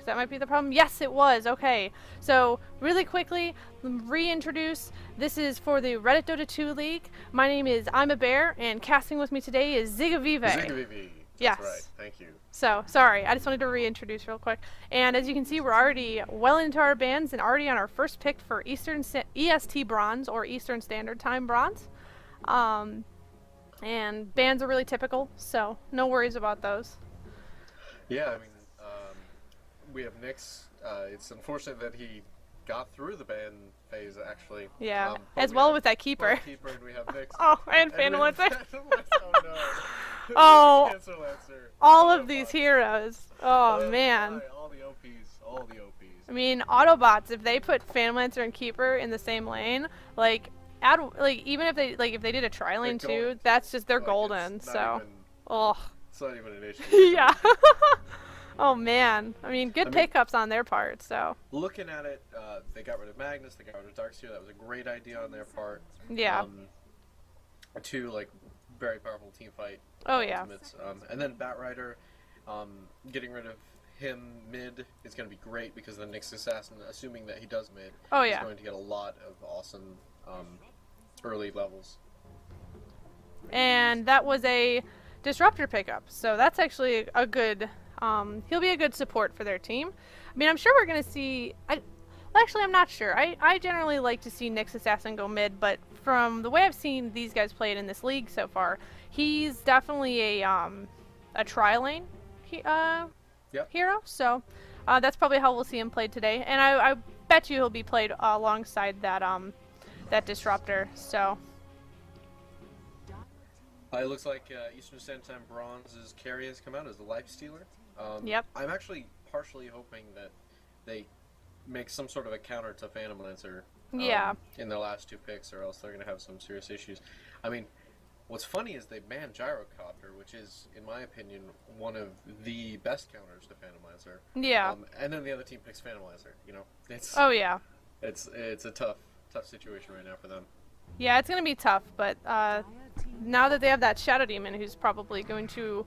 Because that might be the problem. Yes, it was. Okay. So, really quickly, reintroduce. This is for the Reddit Dota 2 League. My name is I'm a Bear, and casting with me today is Zigavivei. Zigavivei. Yes. That's right. Thank you. So, sorry. I just wanted to reintroduce real quick. And as you can see, we're already well into our bans and already on our first pick for EST Bronze, or Eastern Standard Time Bronze. And bans are really typical, so no worries about those. Yeah, I mean, we have Nyx. It's unfortunate that he got through the ban phase, actually. Yeah, as well with that keeper. And we have Nyx. Oh, and Phantom Lancer. Oh, no. Oh, Cancer Lancer. all of these heroes. Oh, man. All the OPs. All the OPs. I mean, Autobots, if they put Phantom Lancer and Keeper in the same lane, like, even if they did a tri-lane too, that's just, they're golden, so. Oh. It's not even an issue. Yeah. Oh man, I mean, good pickups on their part. So looking at it, they got rid of Magnus, they got rid of Darkseer. That was a great idea on their part. Yeah. Two like very powerful team fight. Oh yeah. Ultimates. And then Batrider, getting rid of him mid is going to be great because the Nyx Assassin, assuming that he does mid, is going to get a lot of awesome early levels. And that was a Disruptor pickup, so that's actually a good. He'll be a good support for their team. I mean, I'm sure we're going to see... Actually, I'm not sure. I generally like to see Nyx Assassin go mid, but from the way I've seen these guys play it in this league so far, he's definitely a tri-lane hero, so that's probably how we'll see him played today. And I bet you he'll be played alongside that, that Disruptor, so... It looks like Eastern Standard Time Bronze's carry has come out as the Life Stealer. Yep. I'm actually partially hoping that they make some sort of a counter to Phantom Lancer in their last two picks, or else they're going to have some serious issues. I mean, what's funny is they banned Gyrocopter, which is, in my opinion, one of the best counters to Phantom Lancer. Yeah. And then the other team picks Phantom Lancer. You know, it's it's a tough situation right now for them. Yeah, it's going to be tough, but now that they have that Shadow Demon who's probably going to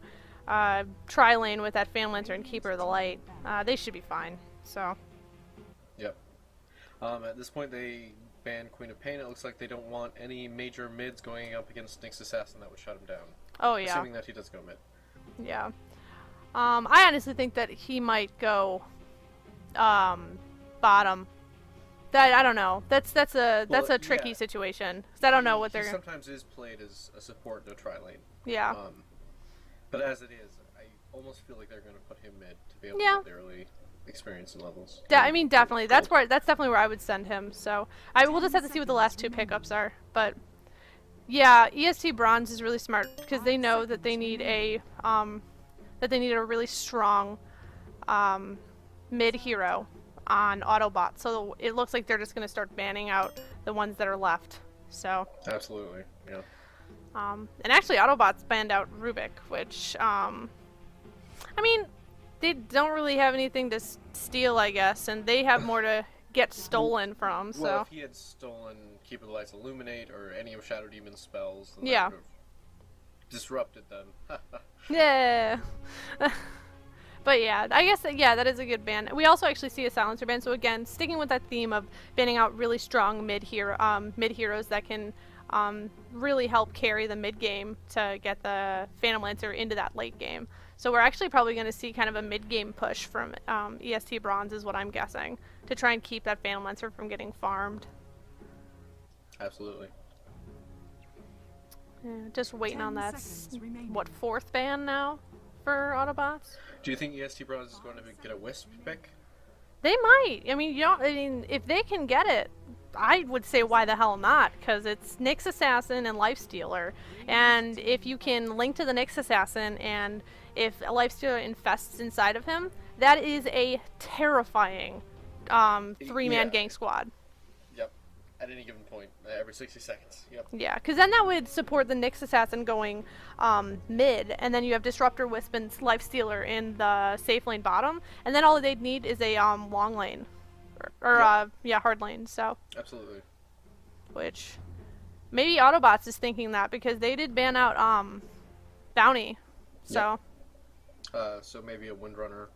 tri-lane with that Phantom Lancer and Keeper of the Light, they should be fine. So. Yep. At this point, they banned Queen of Pain. It looks like they don't want any major mids going up against Nyx Assassin that would shut him down. Oh, yeah. Assuming that he does go mid. Yeah. I honestly think that he might go bottom. I don't know. That's a tricky situation. 'Cause I don't know what they're. He sometimes is played as a support in a tri-lane. Yeah. But as it is, I almost feel like they're going to put him mid to be able to get the early experience and levels. I mean, definitely. That's definitely where I would send him. So we'll just have to see what the last two pickups are. But yeah, EST Bronze is really smart because they know that they need a really strong mid hero on Autobots, so it looks like they're just going to start banning out the ones that are left. So absolutely, yeah. And actually, Autobots banned out Rubik, which I mean, they don't really have anything to steal, I guess, and they have more to get stolen from. So well, if he had stolen Keep of the Lights Illuminate or any of Shadow Demon's spells, then yeah, that would have disrupted them. Yeah. But yeah, I guess that is a good ban. We also actually see a silencer ban. So again, sticking with that theme of banning out really strong mid heroes that can really help carry the mid game to get the Phantom Lancer into that late game. So we're actually probably going to see kind of a mid game push from EST Bronze, is what I'm guessing, to try and keep that Phantom Lancer from getting farmed. Absolutely. Yeah, just waiting on that. What, fourth ban now for Autobots? Do you think EST Bronze is going to get a Wisp pick? They might. I mean, if they can get it, I would say why the hell not? Because it's Nyx Assassin and Lifestealer, and if you can link to the Nyx Assassin, and if a Lifestealer infests inside of him, that is a terrifying three-man gang squad. Yep. At any given point, every 60 seconds. Yep. Yeah, because then that would support the Nyx Assassin going mid, and then you have Disruptor, Wisp, and Lifestealer in the safe lane bottom, and then all they'd need is a long lane, or hard lane. So absolutely. Which maybe Autobots is thinking that because they did ban out Bounty, so. So maybe a Windrunner.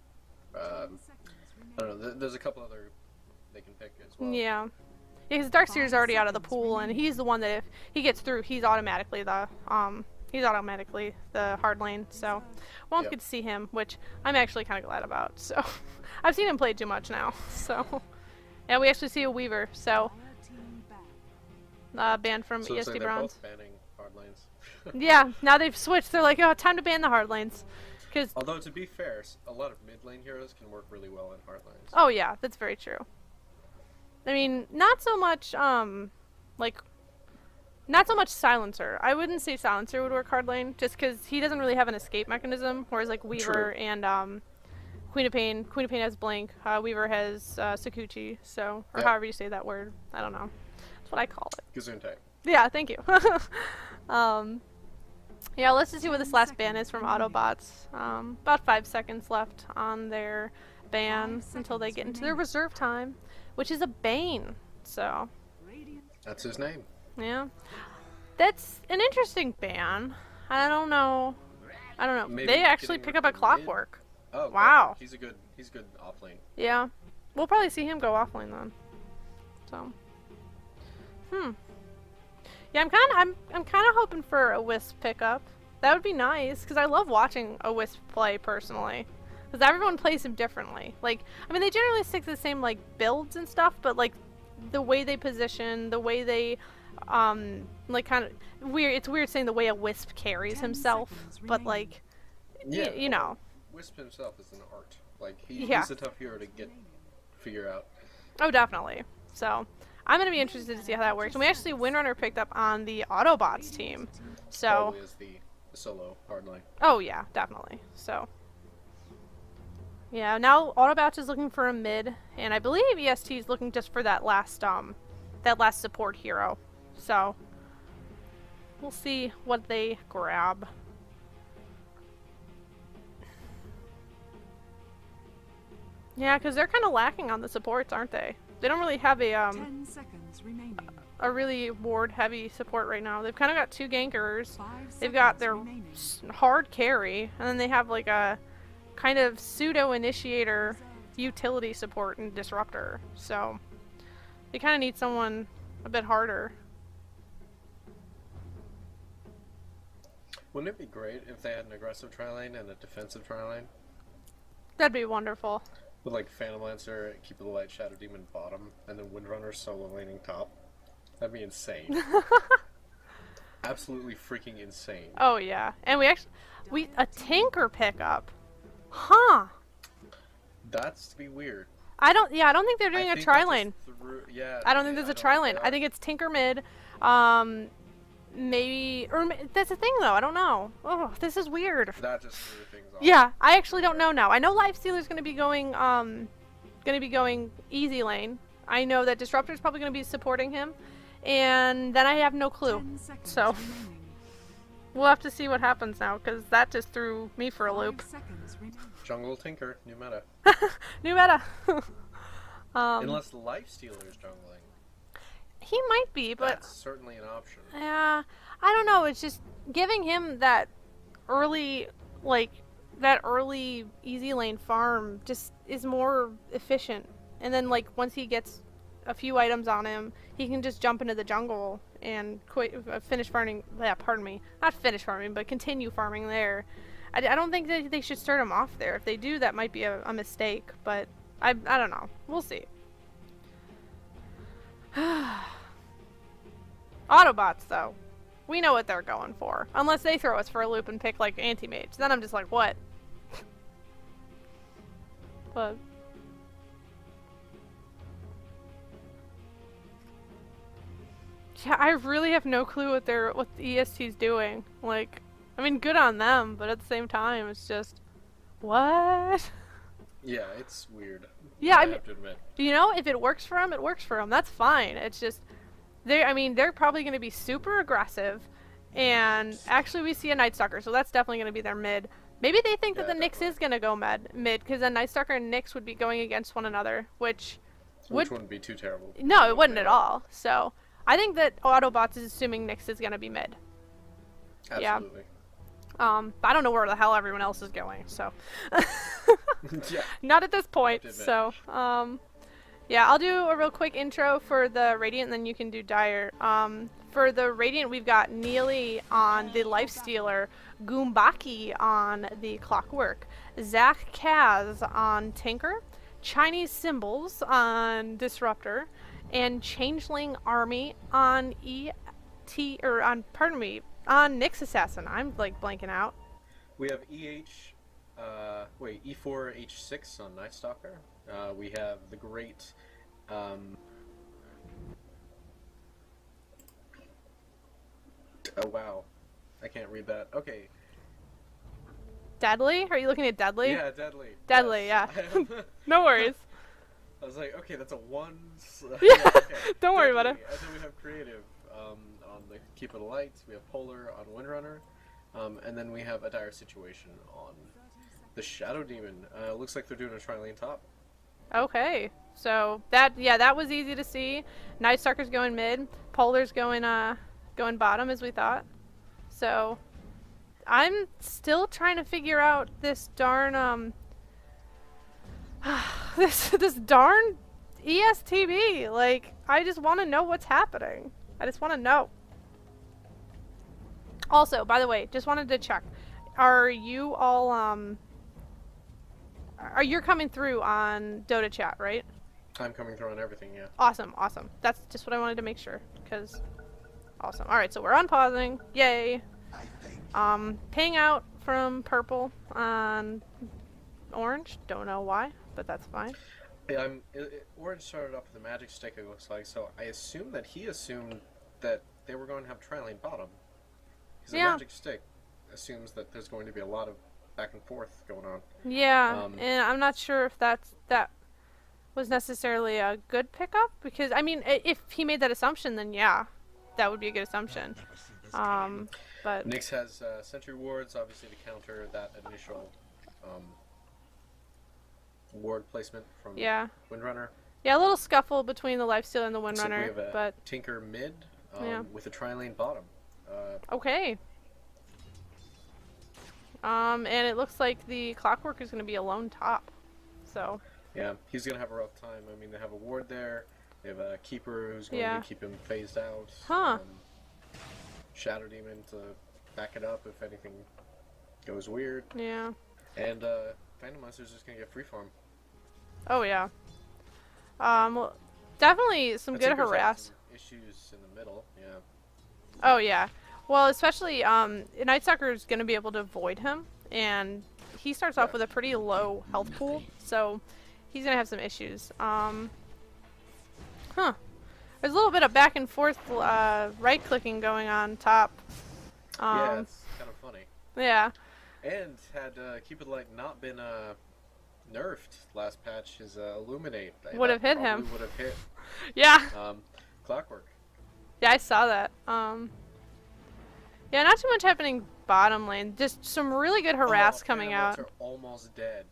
I don't know. There's a couple other they can pick as well. Yeah. Yeah, because Darkseer's already out of the pool, and he's the one that if he gets through, he's automatically the hard lane. So won't get to see him, which I'm actually kind of glad about. So I've seen him play too much now. So and we actually see a Weaver. So banned from So EST they're Bronze. both banning hard lanes. Yeah, now they've switched. They're like, oh, time to ban the hard lanes. Although to be fair, a lot of mid lane heroes can work really well in hard lanes. Oh yeah, that's very true. I mean, not so much not so much Silencer. I wouldn't say Silencer would work hard lane, just because he doesn't really have an escape mechanism, whereas like Weaver and Queen of Pain has Blink, Weaver has Sakuchi, so, or however you say that word, I don't know. That's what I call it. Gesundheit. Yeah, thank you. Yeah, let's just see what this last ban is from Autobots. About 5 seconds left on their ban until they get into their reserve time, which is a Bane, so. That's his name. Yeah. That's an interesting ban. I don't know. Maybe they actually pick up a Clockwork. Oh, wow. He's good off lane. Yeah. We'll probably see him go off lane then. So. Yeah, I'm kind of hoping for a Wisp pickup. That would be nice, because I love watching a Wisp play personally. Because everyone plays him differently. Like, I mean, they generally stick to the same, like, builds and stuff, but, like, the way they position, the way they, like, kind of, weird, it's weird saying the way a Wisp carries himself, but, like, yeah, you know. Wisp himself is an art. Like, he's a tough hero to figure out. Oh, definitely. So, I'm going to be interested to see how that works. And we actually Windrunner picked up on the Autobots team. So, probably is the solo hard lane. Oh, yeah, definitely. So, yeah, now Autobots is looking for a mid, and I believe EST is looking just for that last support hero. So, we'll see what they grab. Yeah, because they're kind of lacking on the supports, aren't they? They don't really have a 10 seconds remaining. A really ward-heavy support right now. They've kind of got 2 gankers. They've got their hard carry, and then they have like a kind of pseudo-initiator utility support and disruptor. So they kind of need someone a bit harder. Wouldn't it be great if they had an aggressive tri-lane and a defensive tri-lane? That'd be wonderful. With like Phantom Lancer, Keep of the Light, Shadow Demon bottom, and then Windrunner solo laning top. That'd be insane. Absolutely freaking insane. Oh yeah, and a Tinker pickup, huh? That's be weird. I don't think they're doing a tri-lane. Yeah. I don't think there's a tri-lane. I think it's Tinker mid. Maybe, or that's the thing though. I don't know. Oh, this is weird. That just threw things off. Yeah, I actually don't know now. I know Lifestealer's gonna be going easy lane. I know that Disruptor's probably gonna be supporting him, and then I have no clue. So we'll have to see what happens now, because that just threw me for a loop. Jungle Tinker, new meta. New meta. Unless Lifestealer's jungling. He might be, but that's certainly an option. Yeah, I don't know. It's just giving him that early easy lane farm just is more efficient. And then like once he gets a few items on him, he can just jump into the jungle and finish farming. Yeah, pardon me, not finish farming, but continue farming there. I don't think that they should start him off there. If they do, that might be a mistake. But I don't know. We'll see. Autobots, though. We know what they're going for. Unless they throw us for a loop and pick, like, anti-mage. Then I'm just like, what? But... yeah, I really have no clue what the EST's doing. Like, I mean, good on them, but at the same time, it's just... what? Yeah, it's weird. Yeah, I have to admit. You know, if it works for them, it works for them. That's fine. It's just... they're probably going to be super aggressive, and actually we see a Night Stalker, so that's definitely going to be their mid. Maybe they think that the Nyx is going to go mid, because then Night Stalker and Nyx would be going against one another, which wouldn't be too terrible. No, it wouldn't at all. So I think that Autobots is assuming Nyx is going to be mid. Absolutely. Yeah. But I don't know where the hell everyone else is going, so. Yeah. Not at this point. So, yeah, I'll do a real quick intro for the Radiant, and then you can do Dire. For the Radiant, we've got Neely on the Lifestealer, Goombaki on the Clockwork, Zach Kaz on Tinker, Chinese Symbols on Disruptor, and Changeling Army on on Nyx Assassin. I'm like blanking out. We have E4H6 on Night Stalker. We have the great oh wow, I can't read that. Okay. Deadly? Are you looking at Deadly? Yeah, Deadly. Deadly, yes. Yeah. No worries. I was like, okay, that's a one. Yeah, okay. Don't worry about it. And then we have Creative on the Keep It Alight. We have Polar on Windrunner. And then we have a Dire Situation on the Shadow Demon. Looks like they're doing a tri-lane top. Okay. So that was easy to see. Night Stalker's going mid. Polar's going bottom as we thought. So I'm still trying to figure out this darn this darn ESTB. Like, I just want to know what's happening. I just want to know. Also, by the way, just wanted to check. Are you all are you coming through on Dota chat, right? I'm coming through on everything, yeah. Awesome, awesome. That's just what I wanted to make sure, cuz awesome. All right, so we're unpausing. Yay. Ping out from purple on orange. Don't know why, but that's fine. Yeah, Orange started off with a magic stick, it looks like, so I assume that he assumed that they were going to have tri-lane bottom. Because the magic stick assumes that there's going to be a lot of back and forth going on. Yeah, and I'm not sure if that was necessarily a good pickup, because, I mean, if he made that assumption, then yeah, that would be a good assumption. But Nyx has sentry wards, obviously, to counter that initial ward placement from Windrunner. Yeah, a little scuffle between the Lifestealer and the Windrunner. So we have a but Tinker mid with a tri-lane bottom. Okay. And it looks like the Clockwork is going to be a lone top. So. Yeah, he's going to have a rough time. I mean, they have a ward there. They have a Keeper who's going to keep him phased out. Huh. Shadow Demon to back it up if anything goes weird. Yeah. And Phantom Monster's just going to get freeform. Oh, yeah. Well, definitely some good harass. Issues in the middle, yeah. Oh, yeah. Well, especially, Night Stalker is going to be able to avoid him, and he starts off with a pretty low health pool, so he's going to have some issues. There's a little bit of back and forth right-clicking going on top. Yeah, it's kind of funny. Yeah. And had Keep It Light not been nerfed last patch, his Illuminate would have hit him. Would have hit. Yeah. Clockwork. Yeah, I saw that. Yeah, not too much happening bottom lane. Just some really good harass coming out. Are almost dead.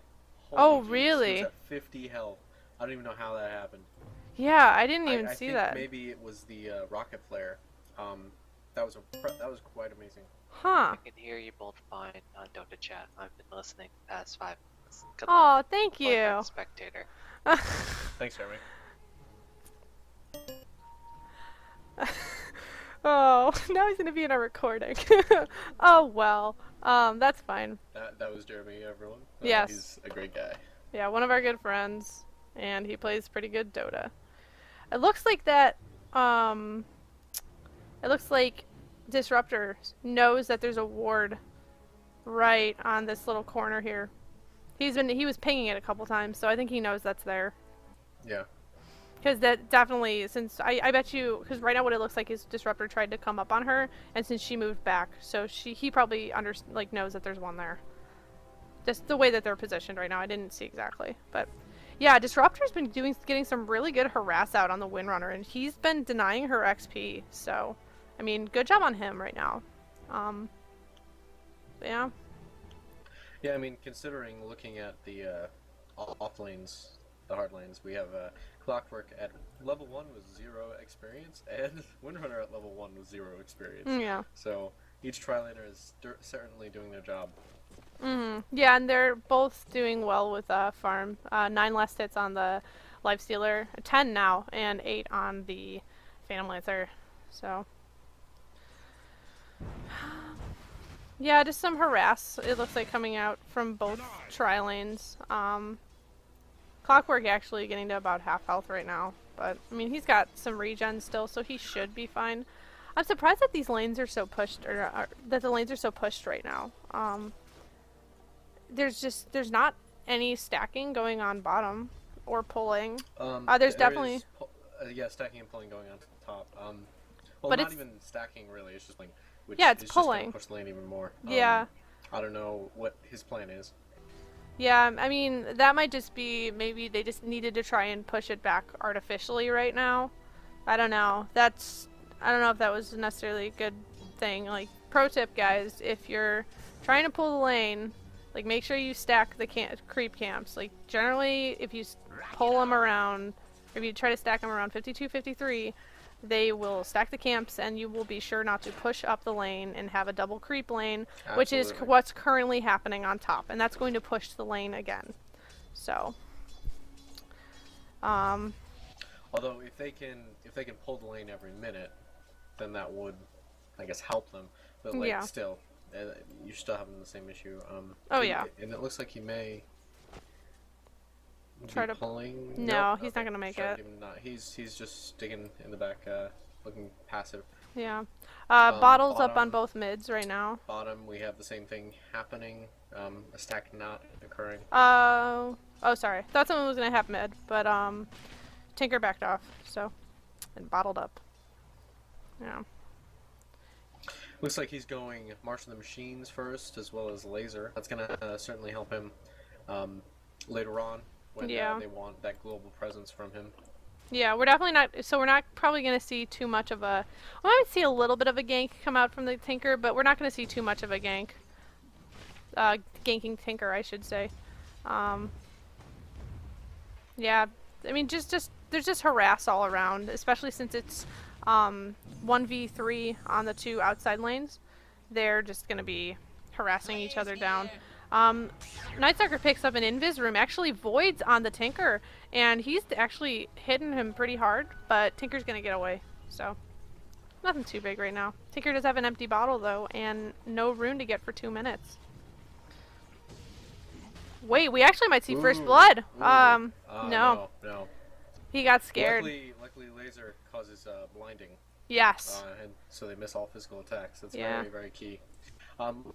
Holy really? He was at 50 health. I don't even know how that happened. Yeah, I didn't even I see think that. Maybe it was the rocket flare. That was quite amazing. Huh. I can hear you both fine on Dota chat. I've been listening the past 5 minutes. Oh, thank you. Spectator. Thanks, Jeremy. Oh, now he's gonna be in our recording. Oh well, that's fine. That was Jeremy, everyone. Yes. He's a great guy. Yeah, one of our good friends, and he plays pretty good Dota. It looks like that. It looks like Disruptor knows that there's a ward right on this little corner here. He was pinging it a couple times, so I think he knows that's there. Yeah. Because that definitely, since I bet you, because right now what it looks like is Disruptor tried to come up on her, and since she moved back, so he probably knows that there's one there. Just the way that they're positioned right now, I didn't see exactly, but yeah, Disruptor's been getting some really good harass out on the Windrunner, and he's been denying her XP. So, I mean, good job on him right now. Yeah. Yeah, I mean, considering looking at the off lanes, the hard lanes, we have Clockwork at level 1 with 0 experience, and Windrunner at level 1 with 0 experience. Yeah. So each tri-laner is certainly doing their job. Yeah, and they're both doing well with farm. 9 last hits on the Lifestealer, 10 now, and 8 on the Phantom Lancer. So, yeah, just some harass. It looks like coming out from both tri lanes. Clockwork actually getting to about half health right now, but I mean he's got some regen still, so he should be fine. I'm surprised that these lanes are so pushed, or that the lanes are so pushed right now. There's not any stacking going on bottom or pulling. There's definitely yeah, stacking and pulling going on top. Well, but not even stacking really. It's just like yeah, it's is pulling. Just push the lane even more. Yeah. I don't know what his plan is. Yeah, I mean that might just be maybe they just needed to try and push it back artificially right now. I don't know. I don't know if that was necessarily a good thing. Like, pro tip, guys, if you're trying to pull the lane, like, make sure you stack the creep camps. Like, generally, if you pull them around, if you try to stack them around 52, 53, they will stack the camps, and you will be sure not to push up the lane and have a double creep lane, Absolutely. which is what's currently happening on top, and that's going to push the lane again. So, although if they can pull the lane every minute, then that would, I guess, help them. But like, yeah. Still, you're still having the same issue. Oh yeah. And it looks like he may try to pulling. No, nope, he's not gonna make it. Not. He's just sticking in the back, looking passive. Yeah. Bottles bottom, up on both mids right now. Bottom, we have the same thing happening. A stack not occurring. Oh, sorry. Thought someone was gonna have mid, but Tinker backed off, so, and bottled up. Yeah. Looks like he's going March of the Machines first, as well as Laser. That's gonna certainly help him later on when they want that global presence from him. Yeah, we're definitely not. So we're not probably going to see too much of a. We might see a little bit of a gank come out from the Tinker, but we're not going to see too much of a gank. Ganking Tinker, I should say. Yeah, I mean, there's just harass all around, especially since it's 1v3 on the 2 outside lanes. They're just going to be harassing each other down. Nightstalker picks up an invis room, actually voids on the Tinker, and he's actually hitting him pretty hard, but Tinker's gonna get away, so nothing too big right now. Tinker does have an empty bottle though, and no rune to get for 2 minutes. Wait, we actually might see first blood. No. He got scared. Luckily laser causes blinding. Yes. And so they miss all physical attacks. That's yeah. very, very key.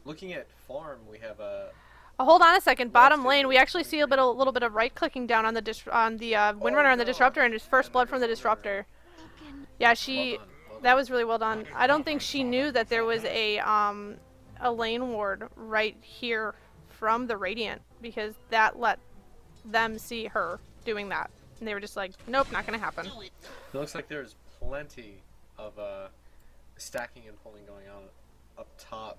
Looking at farm, we have a. Hold on a second. Bottom lane, we actually see a little bit of right clicking down on the Windrunner on the Disruptor, and just first blood from the Disruptor. Yeah, that was really well done. I don't think she knew that there was a lane ward right here from the Radiant, because that let them see her doing that, and they were just like, nope, not gonna happen. It looks like there's plenty of stacking and pulling going on up top.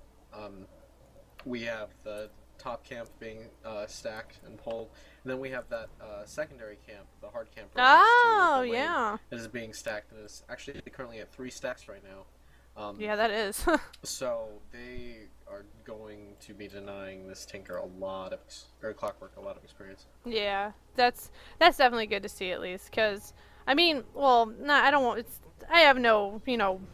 We have the top camp being stacked and pulled, and then we have that secondary camp, the hard camp. Oh, yeah. That is being stacked, and is actually currently at 3 stacks right now. Yeah, that is. So they are going to be denying this Tinker Clockwork a lot of experience. Yeah, that's definitely good to see, at least, because I mean, well, I don't want I have no,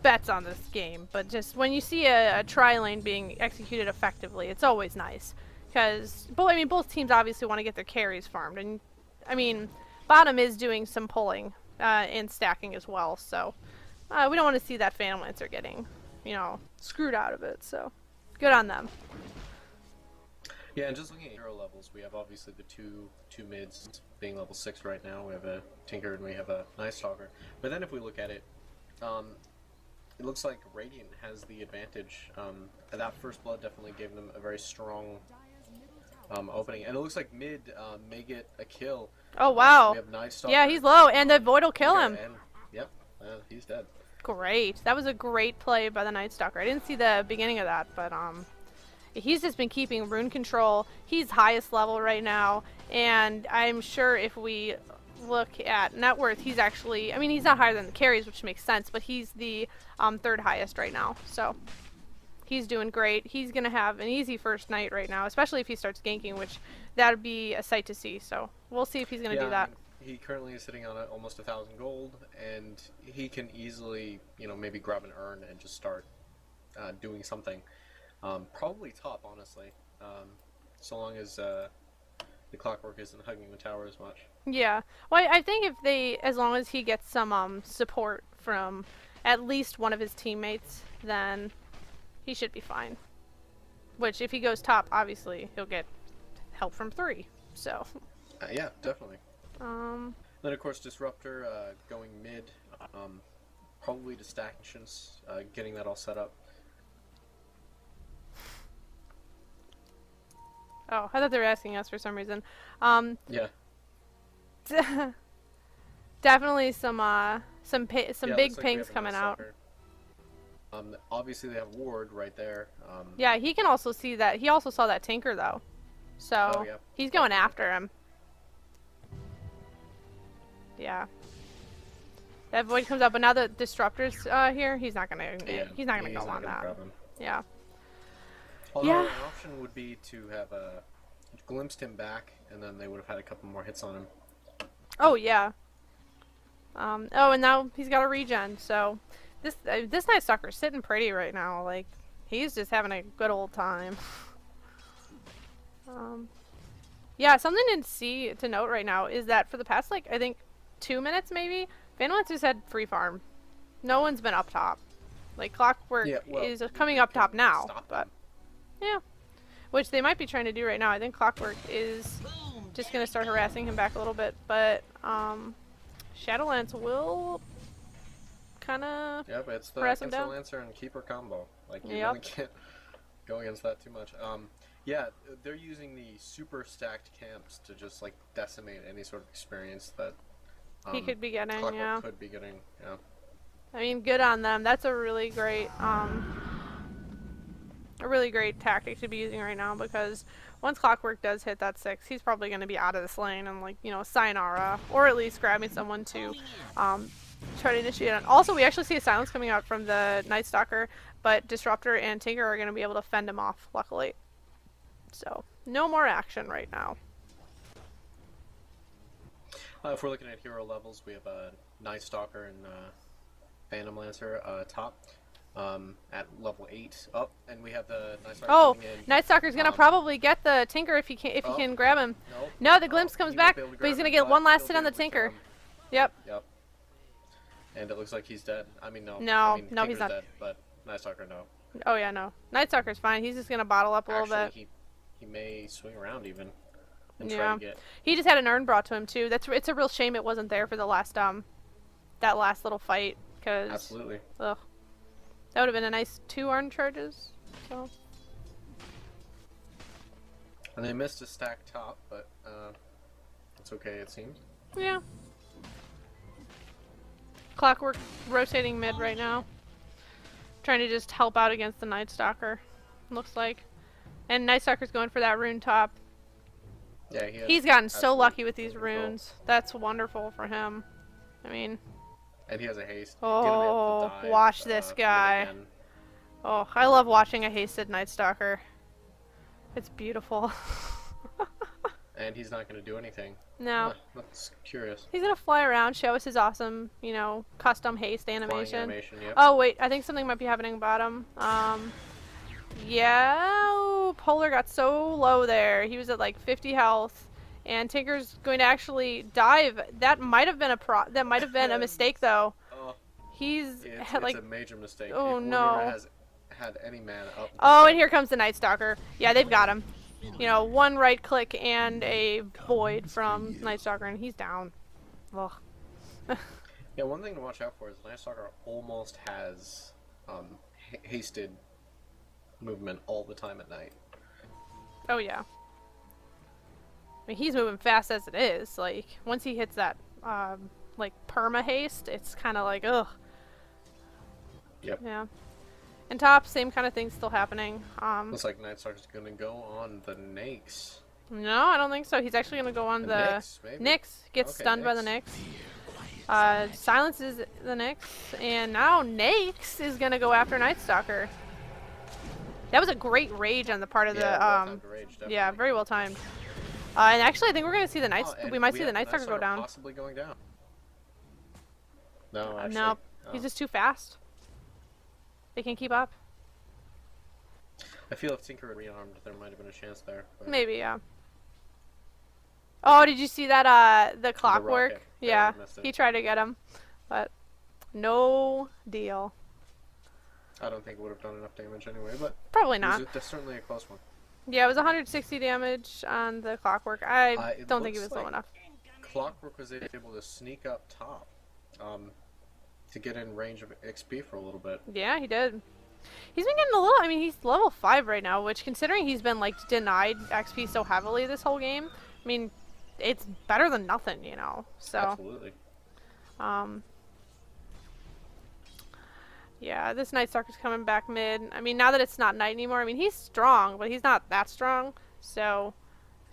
bets on this game, but just when you see a tri-lane being executed effectively, it's always nice. Because, both teams obviously want to get their carries farmed, and, I mean, bottom is doing some pulling and stacking as well, so we don't want to see that Phantom Lancer getting, screwed out of it, so good on them. Yeah, and just looking at hero levels, we have obviously the two mids being level 6 right now. We have a Tinker and we have a Nightstalker. But then if we look at it, it looks like Radiant has the advantage. That first blood definitely gave them a very strong opening. And it looks like mid may get a kill. Oh, wow. We have Nightstalker. Yeah, he's low, and the Void will kill him. And, yep, he's dead. Great. That was a great play by the Nightstalker. I didn't see the beginning of that, but he's just been keeping rune control. He's highest level right now, and I'm sure if we look at net worth, he's actually, he's not higher than the carries, which makes sense, but he's the 3rd highest right now. So He's doing great. He's going to have an easy first night right now, especially if he starts ganking, which that would be a sight to see. So we'll see if he's going to do that. He currently is sitting on almost 1,000 gold, and he can easily, you know, maybe grab an urn and just start doing something. Probably top, honestly, so long as the Clockwork isn't hugging the tower as much. Yeah. Well, I think as long as he gets some support from at least one of his teammates, then he should be fine. Which, if he goes top, obviously he'll get help from 3. So. Yeah, definitely. Then of course Disruptor going mid, probably to Stactions, getting that all set up. Oh, I thought they were asking us for some reason. Yeah. Definitely some big pings coming out. Obviously they have Ward right there. Yeah, he can also see that. He also saw that Tinker though, so he's going after him. Yeah. That Void comes up, but now that Disruptor's here, he's not gonna go on that. Yeah. Although an option would be to have glimpsed him back, and then they would have had a couple more hits on him. Oh yeah. Oh, and now he's got a regen. So this Night Stalker's sitting pretty right now. Like he's just having a good old time. Yeah, something to note right now is that for the past I think 2 minutes maybe, Phantomlancer's had free farm. No one's been up top. Like Clockwork is coming up top now, but yeah, which they might be trying to do right now. I think Clockwork is just gonna start harassing him back a little bit, but Shadowlance will kind of but it's the Lancer and Keeper combo. Like you really can't go against that too much. Yeah, they're using the super stacked camps to just decimate any sort of experience that he could be getting. Clockwork could be getting. Yeah. I mean, good on them. That's a really great tactic to be using right now, because once Clockwork does hit that 6, he's probably going to be out of this lane and sayonara, or at least grabbing someone to try to initiate on. Also, we actually see a silence coming out from the Night Stalker, but Disruptor and Tinker are going to be able to fend him off, luckily. So, no more action right now. If we're looking at hero levels, we have a Night Stalker and Phantom Lancer top at level 8 up, and we have the Night Stalker coming in. Night Stalker's gonna probably get the Tinker if he can grab him. No, the glimpse comes back, but he's gonna get one last hit on the Tinker. Yep. And it looks like he's dead. I mean, no. No, Tinker's he's not dead, but Night Stalker, no. Oh yeah, no. Night Stalker's fine. He's just gonna bottle up a little bit. He may swing around even. And try to get. He just had an urn brought to him too. It's a real shame it wasn't there for the last that last little fight, because absolutely. Ugh. That would have been a nice 2 urn charges. So. And they missed a stack top, but it's okay, it seems. Yeah. Clockwork rotating mid right now, trying to just help out against the Night Stalker. Looks like, and Night Stalker's going for that rune top. Yeah, he's gotten so lucky with these runes. That's wonderful for him. I mean. And he has a haste. Oh, watch this guy. Oh, I love watching a hasted Night Stalker. It's beautiful. And he's not going to do anything. No. That's curious. He's going to fly around, show us his awesome, custom haste animation. Yep. Oh, wait, I think something might be happening bottom. Yeah, Polar got so low there. He was at 50 health. And Tinker's going to actually dive. That might have been a mistake though. It's a major mistake. Oh no. Has had any mana up. Oh, and here comes the Night Stalker. Yeah, they've got him. One right click and a void from Night Stalker, and he's down. Ugh. Yeah, one thing to watch out for is Night Stalker almost has hasted movement all the time at night. Oh yeah. I mean, he's moving fast as it is. Once he hits that, perma haste, it's kind of ugh. Yep. Yeah. And top, same kind of thing still happening. Looks like Night Stalker's gonna go on the Nyx. No, I don't think so. He's actually gonna go on the Nyx. Gets stunned by the Nyx. Silences the Nyx, and now Nyx is gonna go after Night Stalker. That was a great rage on the part of well-timed rage, definitely. yeah, very well timed. And actually, I think we're gonna see the we might see the Night Stalker go down. Possibly going down. No, actually. No, he's just too fast. They can't keep up. I feel if Tinker had rearmed, there might have been a chance there. But... Maybe, yeah. Oh, did you see that, the clockwork? Yeah, he tried to get him, but no deal. I don't think it would have done enough damage anyway, but... Probably not. That's certainly a close one. Yeah, it was 160 damage on the clockwork. I don't think it was low enough. Clockwork was able to sneak up top, to get in range of XP for a little bit. Yeah, he did. He's been getting a little, I mean, he's level 5 right now, which considering he's been, like, denied XP so heavily this whole game, I mean, it's better than nothing, you know, so. Absolutely. Yeah, this Night Stalker's coming back mid. I mean, now that it's not night anymore, I mean, he's strong, but he's not that strong, so,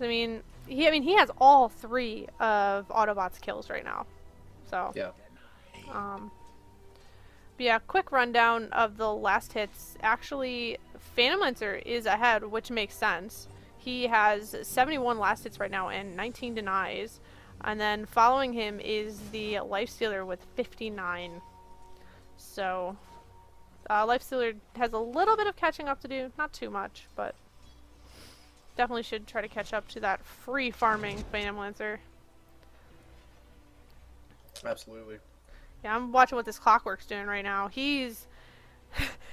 I mean, he has all 3 of Autobots kills right now, so. Yeah. But yeah, quick rundown of the last hits. Actually, Phantom Lancer is ahead, which makes sense. He has 71 last hits right now and 19 denies. And then following him is the Lifestealer with 59. So, Lifestealer has a little bit of catching up to do. Not too much, but definitely should try to catch up to that free farming Phantom Lancer. Absolutely. Yeah, I'm watching what this Clockwork's doing right now. He's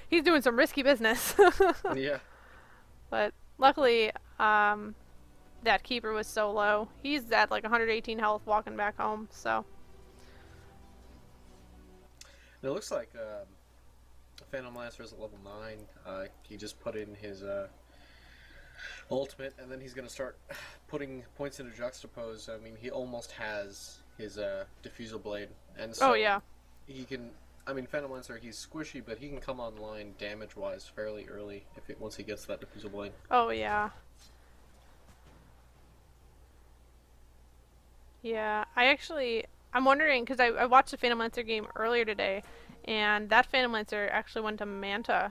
doing some risky business. Yeah. But luckily, that Keeper was so low. He's at like 118 health walking back home, so. It looks like Phantom Lancer is at level 9. He just put in his ultimate, and then he's going to start putting points into juxtapose. I mean, he almost has his diffusal blade, and so he can. I mean, Phantom Lancer, he's squishy, but he can come online damage-wise fairly early once he gets that diffusal blade. Oh yeah. Yeah, I'm wondering because I watched the Phantom Lancer game earlier today, and that Phantom Lancer actually went to Manta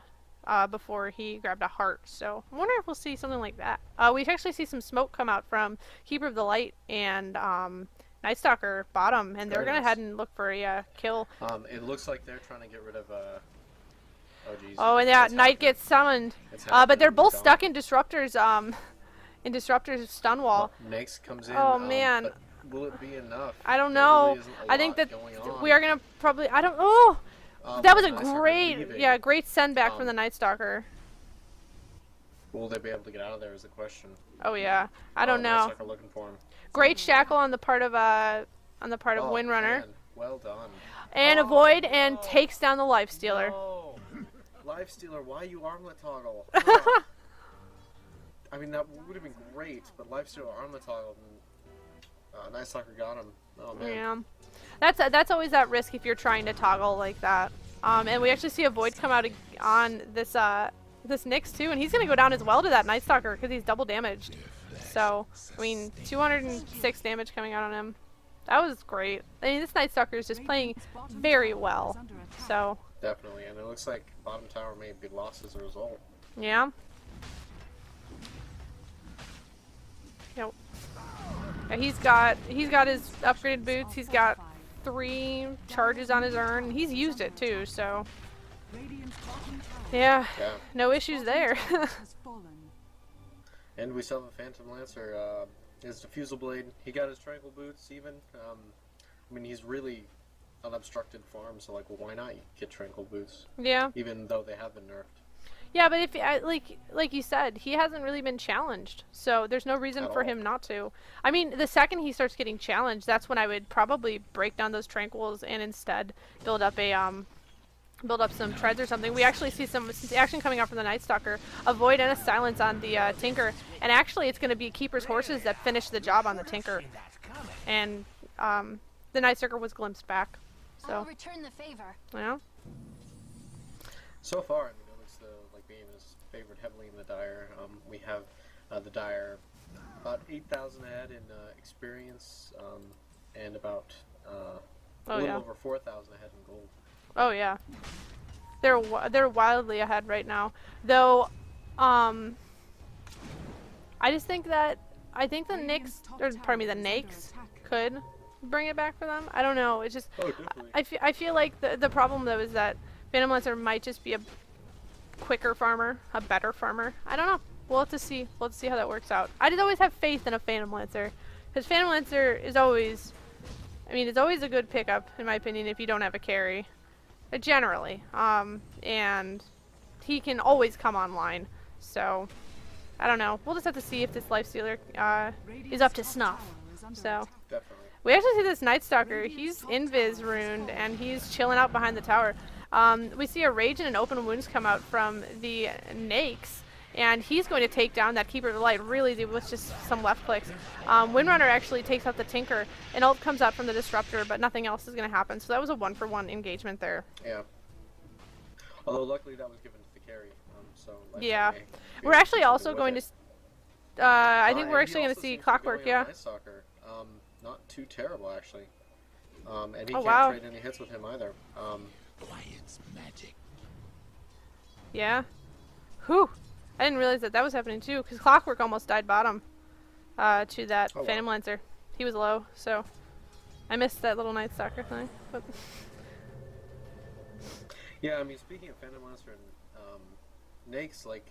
before he grabbed a heart. So I wonder if we'll see something like that. We actually see some smoke come out from Keeper of the Light and Night Stalker bottom, and they're going to head and look for a kill. It looks like they're trying to get rid of oh geez. Oh, and yeah, Knight gets summoned. But they're both stuck in Disruptor's stun wall. Nyx comes in. Oh man. But will it be enough? I don't know. Really I think that we are going to probably that was a great send back from the Night Stalker. Will they be able to get out of there is the question. Oh yeah. I don't know. Looking for him. Great shackle on the part of Windrunner. Man. Well done. And avoid and takes down the Lifestealer. No. Lifestealer, why you armlet toggle? I mean that would have been great, but Lifestealer armlet toggle and Night Stalker got him. Oh man. Yeah. That's always that risk if you're trying to toggle like that. And we actually see a Void come out on this Nyx too, and he's gonna go down as well to that Night Stalker because he's double damaged. So, I mean, 206 damage coming out on him. That was great. I mean, this Night Stalker is just playing very well. So. Definitely, and it looks like bottom tower may be lost as a result. Yeah. Yep. Yeah, he's got his upgraded boots. He's got 3 charges on his urn. He's used it too, so. Yeah. No issues there. And we still have a Phantom Lancer, his Diffusal Blade. He got his Tranquil Boots even. I mean, he's really unobstructed farm, so like, well, why not get Tranquil Boots? Yeah. Even though they have been nerfed. Yeah, but if like you said, he hasn't really been challenged, so there's no reason for him not to. I mean, the second he starts getting challenged, that's when I would probably break down those Tranquils and instead build up some treads or something. We actually see some action coming out from the Night Stalker. A Void and a Silence on the Tinker. And actually it's going to be Keeper's Horses that finish the job on the Tinker. And the Night Stalker was glimpsed back. So. I'll return the favor. Yeah. So far, I mean, it looks like being is favored heavily in the Dire. We have the Dire about 8,000 ahead in experience and about a little over 4,000 ahead in gold. Oh yeah, they're wildly ahead right now. Though, I just think that I think the Knicks, or pardon me, the Nakes could bring it back for them. I don't know. It's just I feel like the problem though is that Phantom Lancer might just be a quicker farmer, a better farmer. I don't know. We'll have to see. We'll have to see how that works out. I just always have faith in a Phantom Lancer, because Phantom Lancer is always, I mean, it's always a good pickup in my opinion if you don't have a carry, generally. And he can always come online. So I don't know. We'll just have to see if this Lifestealer is up to snuff. So Definitely. we actually see this Night Stalker. He's invis runed and he's chilling out behind the tower. We see a Rage and an Open Wounds come out from the Nakes, and he's going to take down that Keeper of the Light really easy with just some left clicks. Windrunner actually takes out the Tinker, and ult comes out from the Disruptor, but nothing else is going to happen. So that was a 1-for-1 engagement there. Yeah. Although luckily that was given to the carry. So yeah. We're actually also going to... I think we're actually going to see Clockwork, yeah. Night Stalker. Not too terrible, actually. And he Oh, can't wow. trade any hits with him either. Quiet's magic. Yeah. Whew. I didn't realize that that was happening too, because Clockwork almost died bottom to that Phantom Lancer. He was low, so I missed that little Night Stalker thing. But Yeah, I mean, speaking of Phantom Lancer and Nakes, like,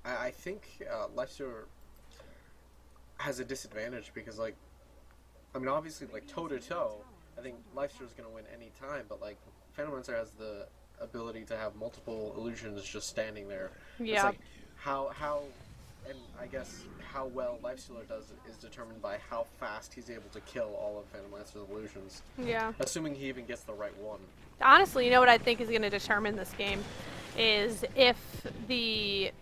I think Lifestealer has a disadvantage because, like, I mean, obviously, like, toe-to-toe, I think Lifestealer's going to win any time, but, like, Phantom Lancer has the ability to have multiple illusions just standing there. yeah. It's like, how, and I guess how well Lifestealer does it is determined by how fast he's able to kill all of Phantom Lancer's illusions. Yeah. Assuming he even gets the right one. Honestly, you know what I think is going to determine this game is if the,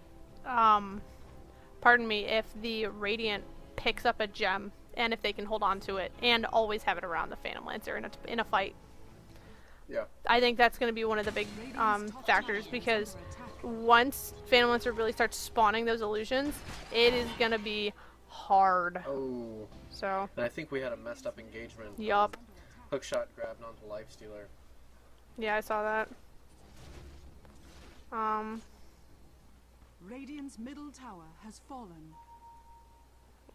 pardon me, if the Radiant picks up a gem and if they can hold on to it and always have it around the Phantom Lancer in a fight. Yeah. I think that's going to be one of the big factors, because once Phantom Lancer really starts spawning those illusions, it is going to be hard. Oh. So. And I think we had a messed up engagement. Yup. Hookshot grabbed onto Lifestealer. Yeah, I saw that. Radiant's middle tower has fallen.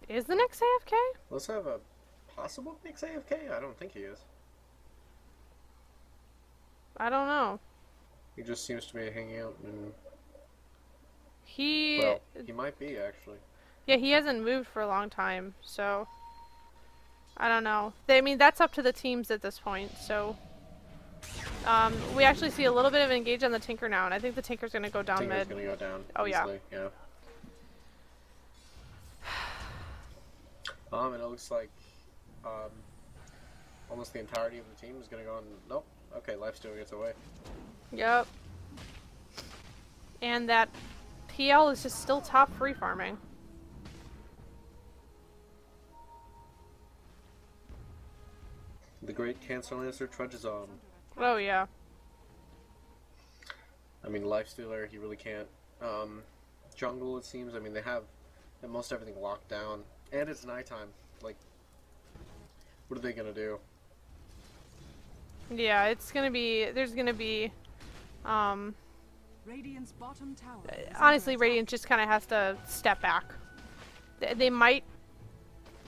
Is the next AFK? Let's have a possible next AFK? I don't think he is. I don't know. He just seems to be hanging out and... Well, he might be, actually. yeah, he hasn't moved for a long time, so I don't know. I mean, that's up to the teams at this point, so we actually see a little bit of engage on the Tinker now, and I think the Tinker's going to go down Tinker's mid. going to go down easily. Yeah. And it looks like almost the entirety of the team is going to go on... Nope. Okay, Lifestealer gets away. Yep. And that PL is just still top free farming. The great Cancer Lancer trudges on. Oh, yeah. I mean, Lifestealer, he really can't jungle, it seems. I mean, they have most everything locked down. And it's nighttime. Like, what are they going to do? Yeah, it's gonna be, there's gonna be, Radiant's bottom tower honestly, Radiant just kind of has to step back. They might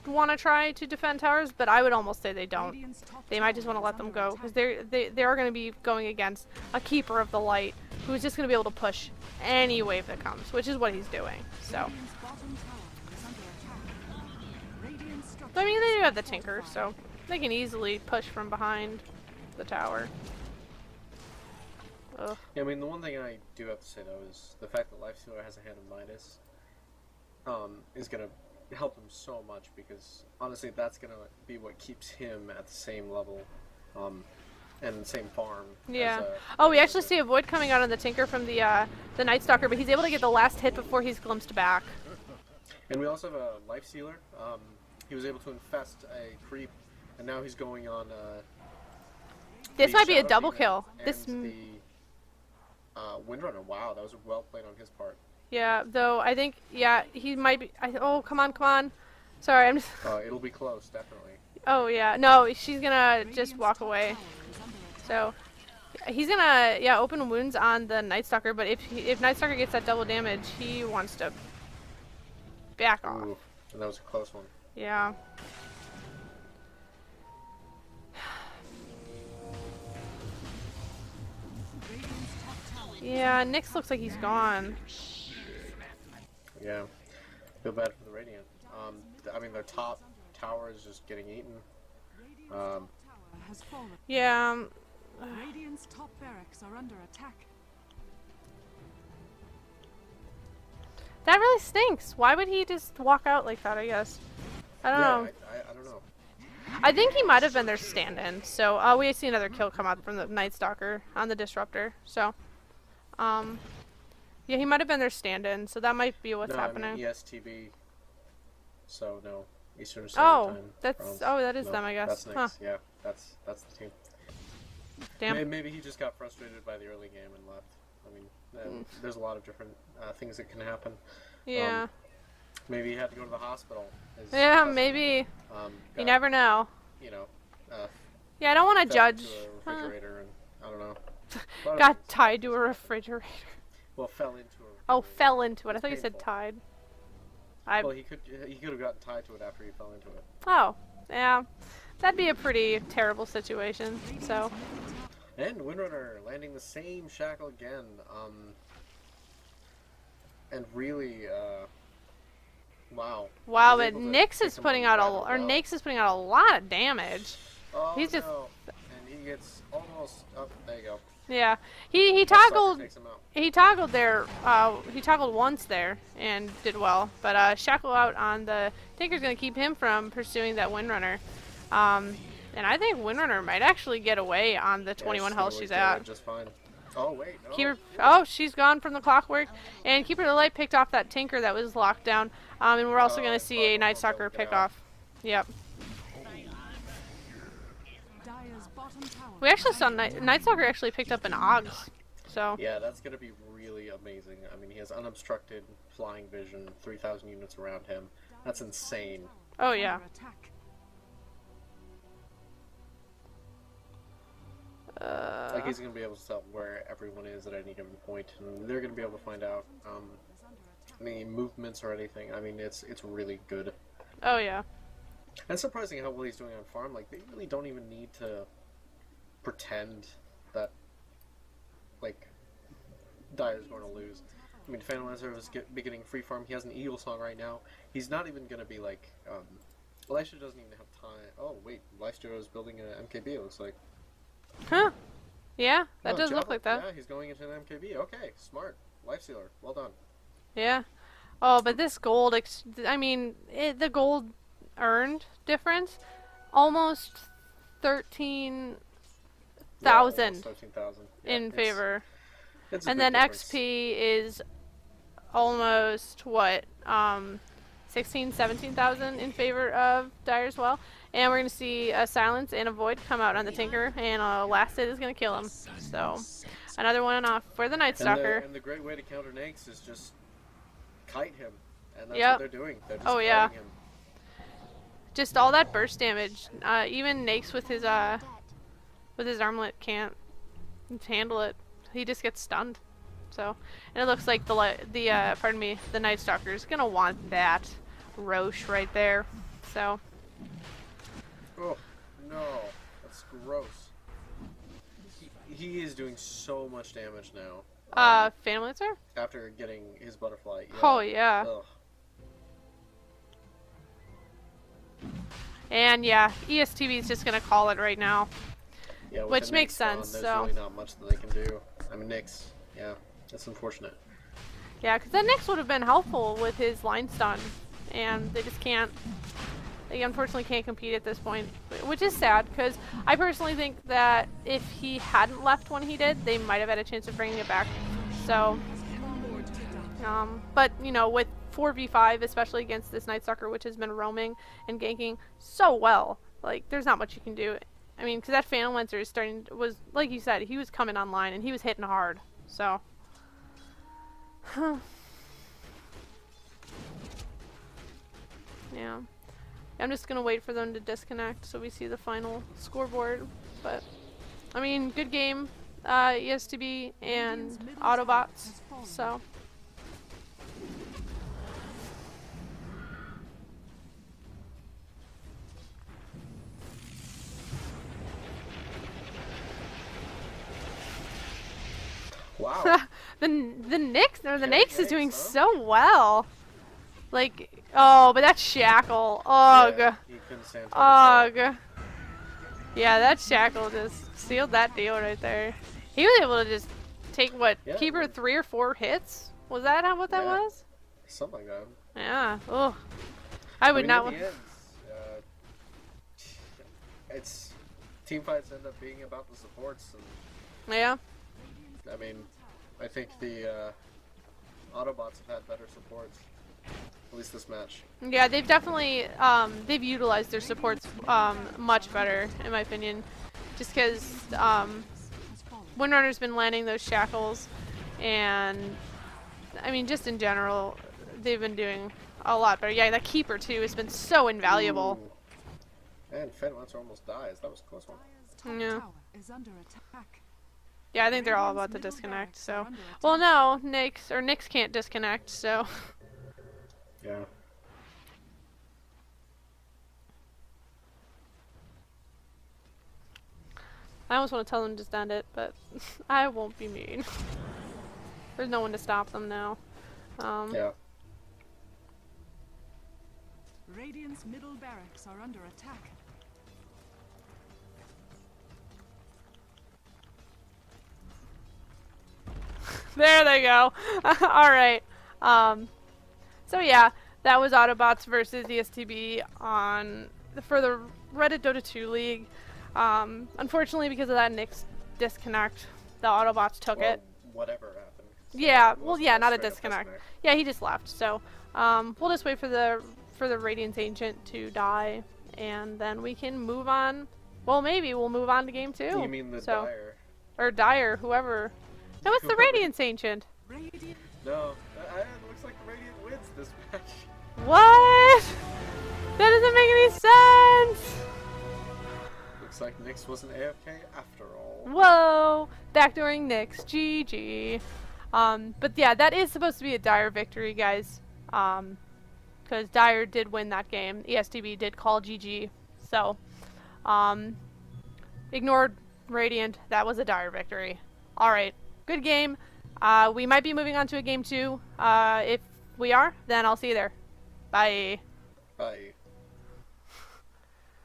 want to try to defend towers, but I would almost say they don't. They might just want to let them go, because they are going to be going against a Keeper of the Light, who's just going to be able to push any wave that comes, which is what he's doing, so. I mean, they do have the Tinker, so they can easily push from behind the tower. Ugh. Yeah, I mean, the one thing I do have to say, though, is the fact that Lifestealer has a hand of Midas is going to help him so much, because, honestly, that's going to be what keeps him at the same level and the same farm. Yeah. Oh, we actually see a Void coming out on the Tinker from the Night Stalker, but he's able to get the last hit before he's glimpsed back. And we also have a Lifestealer. He was able to infest a creep, and now he's going on... This might be a double kill. This the Windrunner. Wow, that was well played on his part. Yeah, though I think he might be. Oh, come on. Sorry, I'm just. It'll be close, definitely. Oh yeah, no, she's gonna just walk away. So, He's gonna, yeah, open wounds on the Night Stalker, but if Night Stalker gets that double damage, he wants to back off. Ooh, and that was a close one. Yeah. Yeah, Nyx looks like he's gone. Yeah, feel bad for the Radiant. I mean, their top tower is just getting eaten. Has fallen. Yeah. Radiant's top barracks are under attack. That really stinks. Why would he just walk out like that, I guess? I don't know. I don't know. I think he might have been their stand-in. So, we see another kill come out from the Night Stalker on the Disruptor. So, yeah, he might have been their stand-in. So that might be what's happening. I mean, ESTB. So, no. Eastern Standard Time. That is them, I guess. That's nice. Huh. Yeah, that's the team. Damn. Maybe he just got frustrated by the early game and left. I mean, there's a lot of different things that can happen. Yeah. Maybe he had to go to the hospital. Yeah, maybe. You never know. You know. Yeah, I don't want to judge. To a refrigerator and I don't know. Got tied to a refrigerator. Well, fell into a refrigerator. Oh, fell into it. I thought you painful. said tied. Well, he could have gotten tied to it after he fell into it. Oh, yeah. That'd be a pretty terrible situation. So. And Windrunner landing the same shackle again. And really, wow. Wow, but Nyx is putting out Nyx is putting out a lot of damage. Oh, He's just. no. And he gets almost. Oh, there you go. Yeah, he toggled. Takes him out. He toggled there. He toggled once there and did well. But shackle out on the Tinker's gonna keep him from pursuing that Windrunner. And I think Windrunner might actually get away on the 21 health she's at. Just fine. Oh wait, no. Oh, she's gone from the clockwork, and Keeper of the Light picked off that Tinker that was locked down. And we're also gonna see a Night Stalker pick off. Yep. Dire's bottom tower. We actually saw Night Stalker actually picked up an Oggs. So. Yeah, that's gonna be really amazing. I mean, he has unobstructed flying vision, 3,000 units around him. That's insane. Oh yeah. Under attack. Like he's gonna be able to tell where everyone is at any given point, and they're gonna be able to find out any movements or anything. I mean, it's really good. Oh yeah. And it's surprising how well he's doing on farm. Like they really don't even need to pretend that like Dire's going to lose. I mean, Phantom Lancer was beginning free farm. He has an Eagle Song right now. He's not even gonna be like. Lifesteal doesn't even have time. Oh wait, Lifesteal is building an MKB. It looks like. Huh. Yeah, that does Java. look like that. Yeah, he's going into an MKB. Okay, smart. Lifestealer. Well done. Yeah. Oh, but this gold, I mean, the gold earned difference, almost 13,000 13,000 in favor. It's a And big then difference. XP is almost, what, 16, 17,000 in favor of Dire as well. And we're going to see a Silence and a Void come out on the Tinker, and a Last Hit is going to kill him. So, another one off for the Night Stalker. And the great way to counter Nyx is just kite him. And that's Yep. what they're doing. They're just Oh, yeah. kiting him. Just all that burst damage. Even Nyx with his armlet can't handle it. He just gets stunned. So, and it looks like the Night Stalker is gonna want that Roche right there. So. Oh no, that's gross. He is doing so much damage now. Phantom Lancer? After getting his butterfly. Yeah. Oh yeah. Ugh. And yeah, ESTB is just gonna call it right now. Yeah, with Which the makes Nyx gone, sense, there's so. really not much that they can do. I mean, Nyx, yeah, that's unfortunate. Yeah, because that Nyx would have been helpful with his line stun, and they just can't. They unfortunately can't compete at this point, which is sad, because I personally think that if he hadn't left when he did, they might have had a chance of bringing it back. So, but, you know, with 4v5, especially against this Night Stalker, which has been roaming and ganking so well, like, there's not much you can do. I mean, because that Phantom Lancer is was, like you said, he was coming online, and he was hitting hard, so. Yeah. I'm just gonna wait for them to disconnect so we see the final scoreboard. But I mean, good game. ESTB and Autobots. So. Wow. the Nyx is doing so well. Like, oh, but that shackle. Ugh. Yeah, he couldn't stand to Ugh. Yeah, that shackle just sealed that deal right there. He was able to just take what, keep her 3 or 4 hits? Was that what that was? Something like that. Yeah. Ugh. I would not. In the end, it's team fights end up being about the supports. And, yeah. I mean, I think the Autobots have had better supports. At least this match. Yeah, they've definitely they've utilized their supports much better, in my opinion. Just because Windrunner's been landing those shackles, and I mean, just in general, they've been doing a lot better. Yeah, that keeper too has been so invaluable. Ooh. And Fenlancer almost dies. That was a close one. Yeah. Is under attack. Yeah, I think they're all about to disconnect. So, well, no, Nyx can't disconnect. So. Yeah. I almost want to tell them to just end it, but I won't be mean. There's no one to stop them now. Yeah. Radiant's middle barracks are under attack. There they go. Alright. So yeah, that was Autobots versus ESTB for the Reddit Dota 2 League. Unfortunately, because of that Nyx disconnect, the Autobots took it. Whatever happened. Yeah, well, yeah, not a disconnect. Yeah, he just left. So we'll just wait for the Radiance Ancient to die, and then we can move on. Well, maybe we'll move on to game 2. You mean the Dire? Or Dire, whoever. No, it's the Radiance Ancient. No, it looks like the Radiant wins this match. What? That doesn't make any sense. Looks like Nyx wasn't AFK after all. Whoa! Backdooring Nyx. GG. But yeah, that is supposed to be a Dire victory, guys. Because Dire did win that game. ESTB did call GG. So, ignored Radiant. That was a Dire victory. Alright. Good game. We might be moving on to a game 2. If we are, then I'll see you there. Bye. Bye.